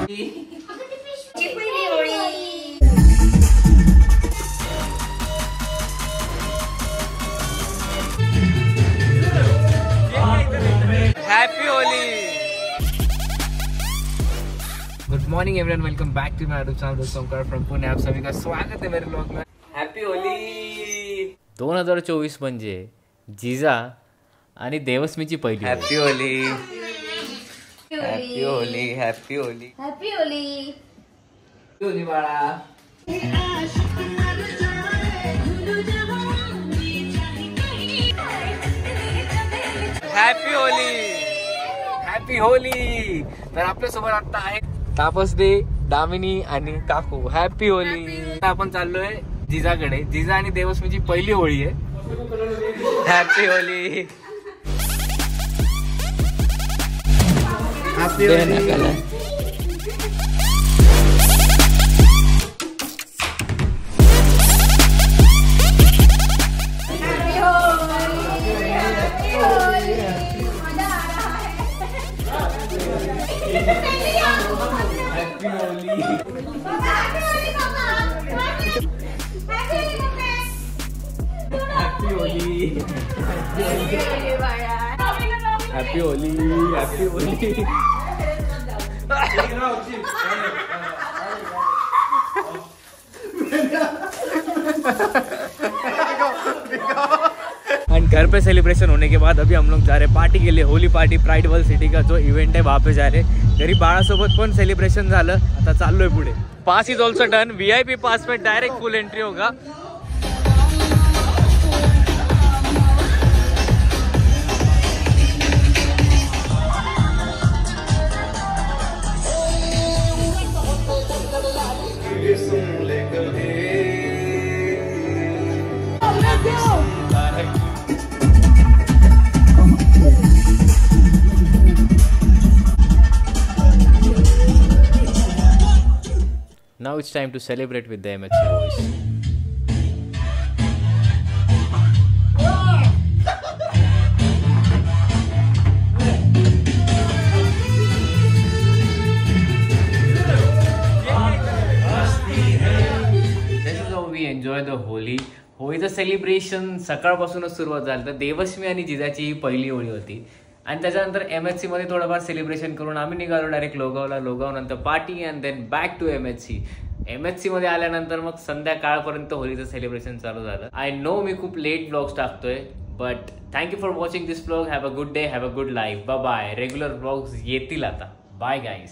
Happy Holi. Good morning everyone, welcome back to my YouTube channel दोस्तों from Pune. आप सभी का स्वागत है मेरे ब्लॉग में। हैप्पी होली। 2024 म्हणजे जिजा आणि देवस्मीची पहिली happy Holi. Happy Holi. Happy Holi. Happy Holi. Holi बाळा। हॅपी होली। हॅपी होली। तर आपल्या सोबत आता आहे तापस दे, दामिनी आणि काकू। हॅपी होली। आपण चाललोय जिजाकडे। जिजा आणि देवस्मीची पहिली होळी आहे। Happy Holi. Happy Holi. Happy Holi. Happy Holi. And घर पे सेलिब्रेशन होने के बाद अभी हम लोग जा रहे हैं पार्टी के लिए। Holi party pride world city का जो इवेंट है वहाँ पे जा रहे हैं। घरी बाळासोबत पण सेलिब्रेशन झालं, आता चाललोय पुढे। पास इज ऑल्सो डन। VIP पास में डायरेक्ट फुल एंट्री होगा। Now it's time to celebrate with the MHC boys. This is how we enjoy the Holi. होळीचं सेलिब्रेशन सकाळपासूनच सुरुवात झालं। तर देवस्मी आणि जिजाची ही पहिली होळी होती आणि त्याच्यानंतर MHC मध्ये थोडंफार सेलिब्रेशन करून आम्ही निघालो डायरेक्ट लोगावला। लोगावनंतर party and then back to MHC मध्ये आल्यानंतर मग संध्याकाळपर्यंत होळीचं सेलिब्रेशन चालू झालं। आय नो मी खूप लेट ब्लॉग्स टाकतोय, but thank you for watching this blog. Have a good day, have a good life. Bye bye. Regular blogs येतील आता। Bye guys.